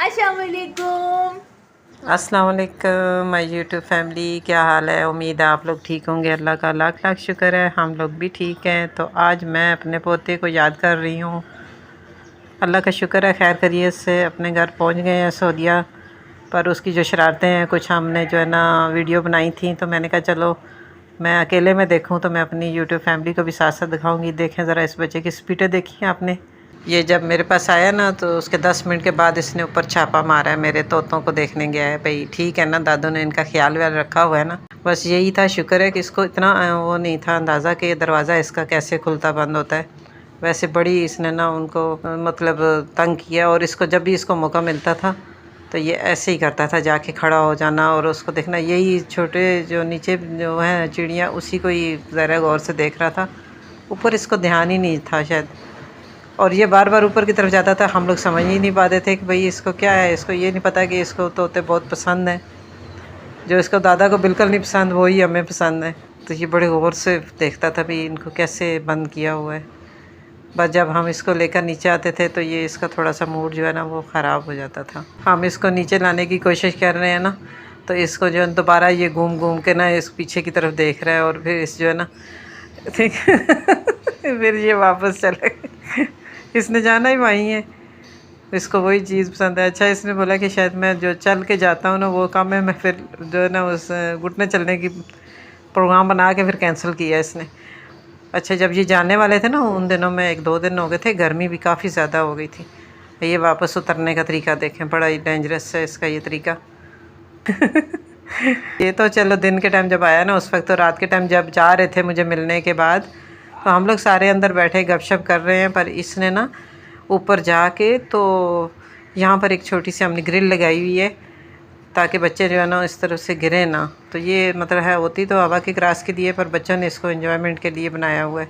अस्सलाम वालेकुम। अस्सलाम वालेकुम माय यूट्यूब फैमिली, क्या हाल है। उम्मीद है आप लोग ठीक होंगे। अल्लाह का लाख लाख शुक्र है, हम लोग भी ठीक हैं। तो आज मैं अपने पोते को याद कर रही हूँ। अल्लाह का शुक्र है खैर खैरियत से अपने घर पहुँच गए हैं सऊदीया। पर उसकी जो शरारतें हैं, कुछ हमने जो है ना वीडियो बनाई थी, तो मैंने कहा चलो मैं अकेले में देखूँ तो मैं अपनी यूट्यूब फैमिली को भी साथ साथ दिखाऊँगी। देखें ज़रा इस बच्चे की स्पीडें देखी आपने। ये जब मेरे पास आया ना तो उसके 10 मिनट के बाद इसने ऊपर छापा मारा है, मेरे तोतों को देखने गया है। भाई ठीक है ना, दादू ने इनका ख्याल व्याल रखा हुआ है ना। बस यही था, शुक्र है कि इसको इतना वो नहीं था अंदाज़ा कि दरवाज़ा इसका कैसे खुलता बंद होता है। वैसे बड़ी इसने ना उनको मतलब तंग किया, और इसको जब भी इसको मौका मिलता था तो ये ऐसे ही करता था, जाके खड़ा हो जाना और उसको देखना। यही छोटे जो नीचे जो हैं चिड़िया, उसी को ही ज़रा गौर से देख रहा था, ऊपर इसको ध्यान ही नहीं था शायद। और ये बार बार ऊपर की तरफ जाता था, हम लोग समझ ही नहीं पाते थे कि भाई इसको क्या है। इसको ये नहीं पता कि इसको तोते बहुत पसंद हैं। जो इसको दादा को बिल्कुल नहीं पसंद, वही हमें पसंद है। तो ये बड़े गौर से देखता था भाई इनको कैसे बंद किया हुआ है। बस जब हम इसको लेकर नीचे आते थे तो ये इसका थोड़ा सा मूड जो है ना वो ख़राब हो जाता था। हम इसको नीचे लाने की कोशिश कर रहे हैं ना, तो इसको जो है दोबारा ये घूम घूम के ना इस पीछे की तरफ देख रहा है, और फिर इस जो है ना ठीक फिर ये वापस चले इसने जाना ही वहीं है, इसको वही चीज़ पसंद है। अच्छा, इसने बोला कि शायद मैं जो चल के जाता हूँ ना वो काम है, मैं फिर जो है ना उस घुटने चलने की प्रोग्राम बना के फिर कैंसिल किया इसने। अच्छा, जब ये जाने वाले थे ना उन दिनों में 1-2 दिन हो गए थे, गर्मी भी काफ़ी ज़्यादा हो गई थी। ये वापस उतरने का तरीका देखें, बड़ा ही डेंजरस है इसका ये तरीका ये तो चलो दिन के टाइम जब आया ना उस वक्त, तो रात के टाइम जब जा रहे थे मुझे मिलने के बाद, तो हम लोग सारे अंदर बैठे गपशप कर रहे हैं। पर इसने ना ऊपर जाके तो यहाँ पर एक छोटी सी हमने ग्रिल लगाई हुई है ताकि बच्चे जो है ना इस तरफ से गिरे ना। तो ये मतलब है होती तो हवा के क्रॉस के लिए, पर बच्चों ने इसको एंजॉयमेंट के लिए बनाया हुआ है।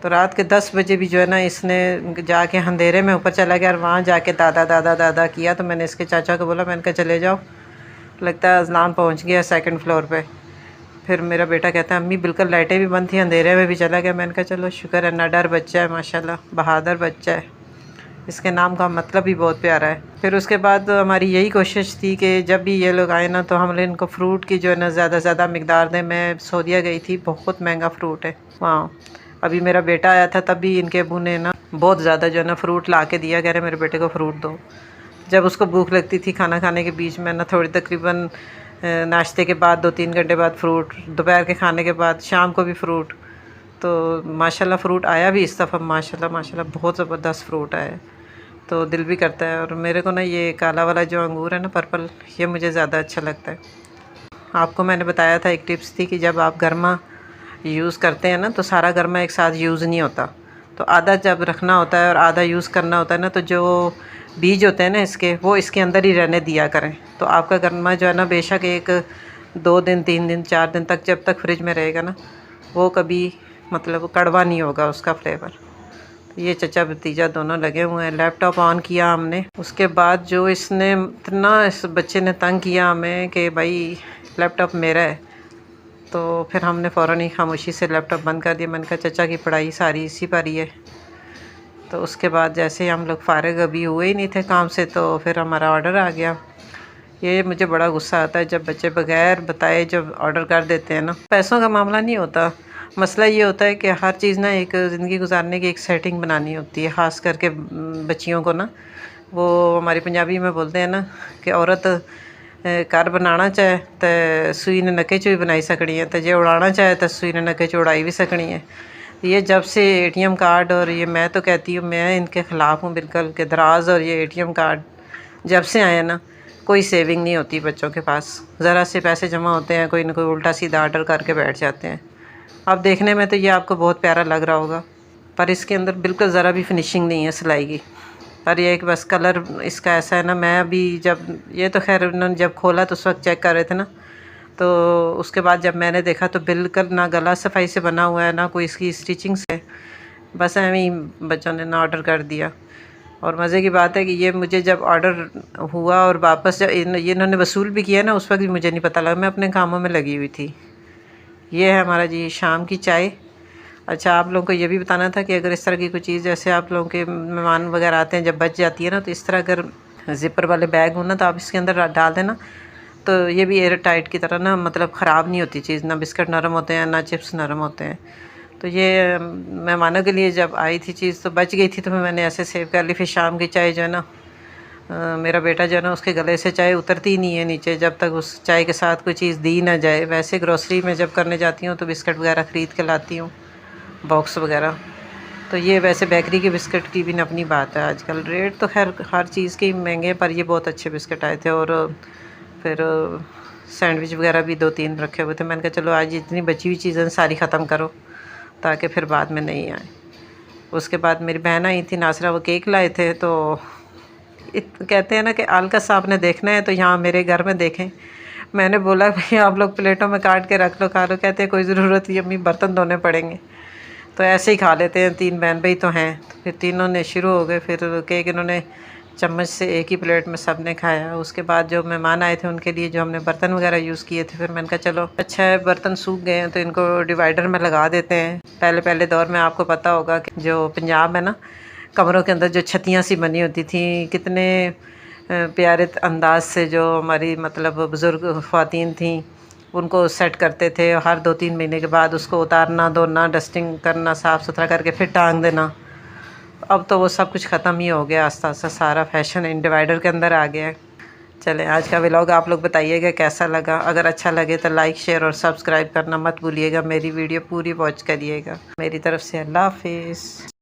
तो रात के 10 बजे भी जो है ना इसने जाके अंधेरे में ऊपर चला गया और वहाँ जाके दादा दादा दादा किया। तो मैंने इसके चाचा को बोला, मैंने कहा चले जाओ, लगता है अजलान पहुँच गया 2nd फ्लोर पे। फिर मेरा बेटा कहता है अम्मी बिल्कुल लाइटें भी बंद थी, अंधेरे में भी चला गया। मैंने कहा चलो शुक्र है, ना डर बच्चा है, माशाल्लाह बहादुर बच्चा है। इसके नाम का मतलब भी बहुत प्यारा है। फिर उसके बाद हमारी यही कोशिश थी कि जब भी ये लोग आए ना तो हम इनको फ़्रूट की जो है ना ज़्यादा से ज़्यादा मकदार दें। मैं सऊदीया गई थी, बहुत महंगा फ़्रूट है वहाँ। अभी मेरा बेटा आया था तब भी इनके अबू ने ना बहुत ज़्यादा जो है ना फ़्रूट ला के दिया, कह रहे मेरे बेटे को फ़्रूट दो। जब उसको भूख लगती थी खाना खाने के बीच में ना, थोड़ी तकरीबन नाश्ते के बाद 2-3 घंटे बाद फ़्रूट, दोपहर के खाने के बाद, शाम को भी फ़्रूट। तो माशाल्लाह फ़्रूट आया भी इस दफ़ा, माशाल्लाह माशाल्लाह बहुत ज़बरदस्त फ़्रूट आया। तो दिल भी करता है। और मेरे को ना ये काला वाला जो अंगूर है ना पर्पल, ये मुझे ज़्यादा अच्छा लगता है। आपको मैंने बताया था एक टिप्स थी कि जब आप गर्मा यूज़ करते हैं ना तो सारा गर्मा एक साथ यूज़ नहीं होता। तो आधा जब रखना होता है और आधा यूज़ करना होता है ना, तो जो बीज होते हैं ना इसके, वो इसके अंदर ही रहने दिया करें। तो आपका गरमा जो है ना बेशक एक 2 दिन 3 दिन 4 दिन तक जब तक फ्रिज में रहेगा ना, वो कभी मतलब कड़वा नहीं होगा उसका फ्लेवर। ये चचा भतीजा दोनों लगे हुए हैं। लैपटॉप ऑन किया हमने, उसके बाद जो इसने इतना इस बच्चे ने तंग किया हमें कि भाई लैपटॉप मेरा है। तो फिर हमने फ़ौरन ही खामोशी से लैपटॉप बंद कर दिया। मैंने कहा चचा की पढ़ाई सारी इसी पर ही है। तो उसके बाद जैसे ही हम लोग फ़ारिग अभी हुए ही नहीं थे काम से, तो फिर हमारा ऑर्डर आ गया। ये मुझे बड़ा गुस्सा आता है जब बच्चे बगैर बताए जब ऑर्डर कर देते हैं ना। पैसों का मामला नहीं होता, मसला ये होता है कि हर चीज़ ना एक ज़िंदगी गुजारने की एक सेटिंग बनानी होती है। ख़ास करके बच्चियों को ना, वो हमारी पंजाबी में बोलते हैं ना कि औरत घर बनाना चाहे तो सूई ने नके चो ही बनाई सकनी है, तो जे उड़ाना चाहे तो सूई ने नके चो उड़ाई भी सकनी है। ये जब से एटीएम कार्ड, और ये मैं तो कहती हूँ मैं इनके ख़िलाफ़ हूँ बिल्कुल कि दराज, और ये एटीएम कार्ड जब से आए ना कोई सेविंग नहीं होती बच्चों के पास। ज़रा से पैसे जमा होते हैं, कोई ना कोई उल्टा सीधा ऑर्डर करके बैठ जाते हैं। अब देखने में तो ये आपको बहुत प्यारा लग रहा होगा, पर इसके अंदर बिल्कुल ज़रा भी फिनिशिंग नहीं है सिलाई की। और ये एक बस कलर इसका ऐसा है ना, मैं अभी जब ये तो खैर उन्होंने जब खोला तो उस वक्त चेक कर रहे थे ना, तो उसके बाद जब मैंने देखा तो बिल्कुल ना गला सफाई से बना हुआ है ना कोई इसकी स्टिचिंग से, बस ऐਵੇਂ ही बच्चों ने ना ऑर्डर कर दिया। और मज़े की बात है कि ये मुझे जब ऑर्डर हुआ और वापस जब ये इन्होंने वसूल भी किया ना, उस वक्त भी मुझे नहीं पता लगा, मैं अपने कामों में लगी हुई थी। ये है हमारा जी शाम की चाय। अच्छा, आप लोगों को ये भी बताना था कि अगर इस तरह की कोई चीज़, जैसे आप लोगों के मेहमान वगैरह आते हैं जब बच जाती है ना, तो इस तरह अगर ज़िपर वाले बैग हो ना, तो आप इसके अंदर डाल देना, तो ये भी एयर टाइट की तरह ना, मतलब ख़राब नहीं होती चीज़, ना बिस्किट नरम होते हैं ना चिप्स नरम होते हैं। तो ये मेहमानों के लिए जब आई थी चीज़ तो बच गई थी, तो मैंने ऐसे सेव कर ली। फिर शाम की चाय जो है ना, मेरा बेटा जो है ना, उसके गले से चाय उतरती ही नहीं है नीचे जब तक उस चाय के साथ कोई चीज़ दी ना जाए। वैसे ग्रोसरी में जब करने जाती हूँ तो बिस्किट वगैरह ख़रीद के लाती हूँ, बॉक्स वगैरह। तो ये वैसे बेकरी के बिस्किट की भी अपनी बात है, आजकल रेट तो खैर हर चीज़ के महंगे, पर ये बहुत अच्छे बिस्किट आए थे। और फिर सैंडविच वगैरह भी 2-3 रखे हुए थे। मैंने कहा चलो आज इतनी बची हुई चीज़ें सारी ख़त्म करो, ताकि फिर बाद में नहीं आए। उसके बाद मेरी बहन आई थी नासरा, वो केक लाए थे। तो कहते हैं ना कि आलकस आपने देखना है तो यहाँ मेरे घर में देखें। मैंने बोला भाई आप लोग प्लेटों में काट के रख लो, खा लो। कहते हैं कोई ज़रूरत नहीं अम्मी, बर्तन धोने पड़ेंगे। तो ऐसे ही खा लेते हैं, 3 बहन भाई तो हैं। तो फिर तीनों ने शुरू हो गए, फिर केक इन्होंने चम्मच से एक ही प्लेट में सब ने खाया। उसके बाद जो मेहमान आए थे उनके लिए जो हमने बर्तन वगैरह यूज़ किए थे, फिर मैंने कहा चलो अच्छा है बर्तन सूख गए हैं तो इनको डिवाइडर में लगा देते हैं। पहले दौर में आपको पता होगा कि जो पंजाब है ना, कमरों के अंदर जो छतियाँ सी बनी होती थी, कितने प्यारे अंदाज से जो हमारी मतलब बुज़ुर्ग ख़वातीन थी उनको सेट करते थे। हर 2-3 महीने के बाद उसको उतारना, धोना, डस्टिंग करना, साफ़ सुथरा करके फिर टांग देना। अब तो वो सब कुछ ख़त्म ही हो गया, आस्ता आस्ता सारा फैशन इन डिवाइडर के अंदर आ गया है। चलें, आज का व्लॉग आप लोग बताइएगा कैसा लगा। अगर अच्छा लगे तो लाइक, शेयर और सब्सक्राइब करना मत भूलिएगा। मेरी वीडियो पूरी वॉच करिएगा। मेरी तरफ से अल्लाह हाफिज़।